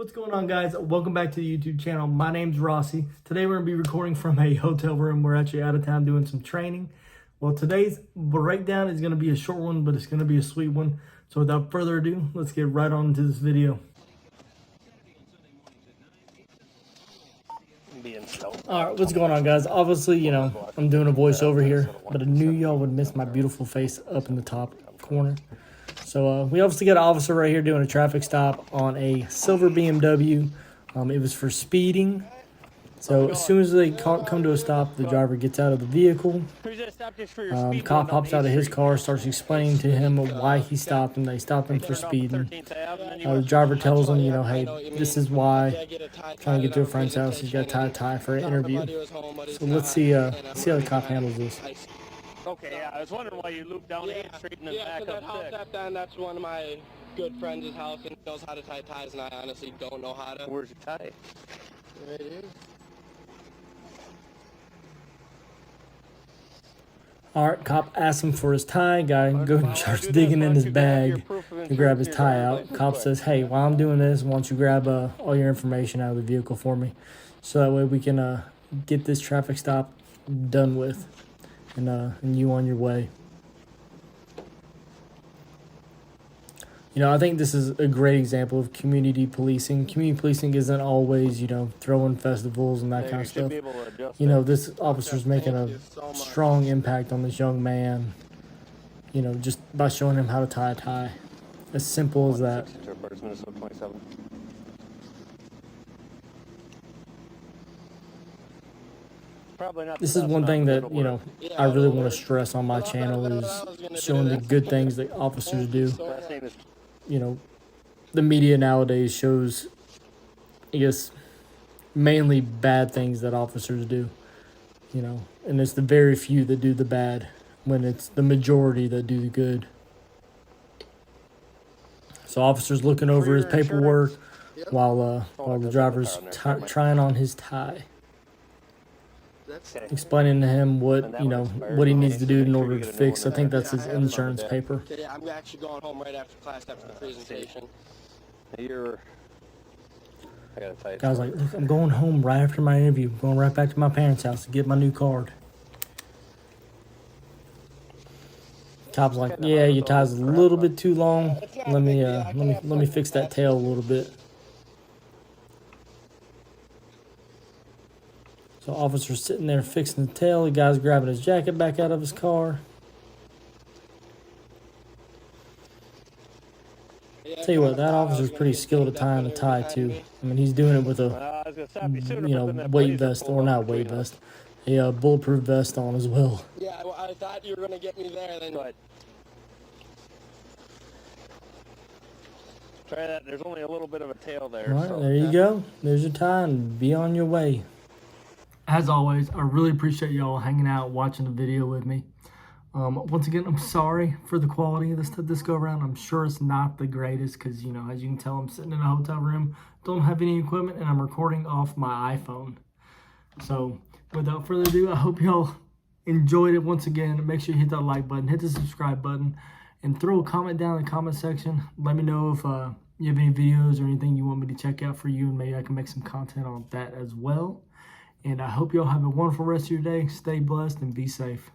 What's going on, guys? Welcome back to the YouTube channel. My name's Rossie. Today we're going to be recording from a hotel room. We're actually out of town doing some training. Well, today's breakdown is going to be a short one, but it's going to be a sweet one. So without further ado, let's get right on into this video. Alright, what's going on, guys? Obviously, you know, I'm doing a voiceover here, but I knew y'all would miss my beautiful face up in the top corner. So we obviously got an officer right here doing a traffic stop on a silver BMW. It was for speeding. So as soon as they come to a stop, the driver gets out of the vehicle. Cop hops out of his car, starts explaining to him why he stopped him. They stopped him for speeding. The driver tells him, you know, hey, this is why. Trying to get to a friend's house. He's got to tie for an interview. So let's see how the cop handles this. Okay, yeah, I was wondering why you looped down 8th Street and then back up 6th. That's one of my good friends' house, and he knows how to tie ties, and I honestly don't know how to. Where's your tie? There it is. Alright, cop asks him for his tie. Guy goes and starts digging in his bag to grab his tie out. Cop says, hey, while I'm doing this, why don't you grab all your information out of the vehicle for me, so that way we can get this traffic stop done with. And you on your way. You know, I think this is a great example of community policing. Community policing isn't always, you know, throwing festivals and that kind of stuff. You know, this officer's making a strong impact on this young man, you know, just by showing him how to tie a tie. As simple as that. This is one thing that, you know, I really want to stress on my channel is showing the good things that officers do. You know, the media nowadays shows, I guess, mainly bad things that officers do. You know, and it's the very few that do the bad when it's the majority that do the good. So officers looking over his paperwork while the driver's trying on his tie. Explaining to him what, you know, what he needs to do in order to fix. I think that's his insurance paper. Yeah, I'm actually going home right after class after the presentation. Guy's like, look, I'm going home right after my interview. I'm going right back to my parents' house to get my new card. Cop's like, yeah, your tie's a little bit too long. Let me fix that tail a little bit. So officer's sitting there fixing the tail. The guy's grabbing his jacket back out of his car. Tell you what, that officer's pretty skilled at tying a tie too. I mean, he's doing it with a, you know, weight vest, or not weight vest, a bulletproof vest on as well. Yeah, well, I thought you were gonna get me there. Then try that. There's only a little bit of a tail there. All right, there you go. There's your tie, and be on your way. As always, I really appreciate y'all hanging out, watching the video with me. Once again, I'm sorry for the quality of this go around. I'm sure it's not the greatest because, you know, as you can tell, I'm sitting in a hotel room, don't have any equipment, and I'm recording off my iPhone. So without further ado, I hope y'all enjoyed it once again. Make sure you hit that like button, hit the subscribe button, and throw a comment down in the comment section. Let me know if you have any videos or anything you want me to check out for you, and maybe I can make some content on that as well. And I hope y'all have a wonderful rest of your day. Stay blessed and be safe.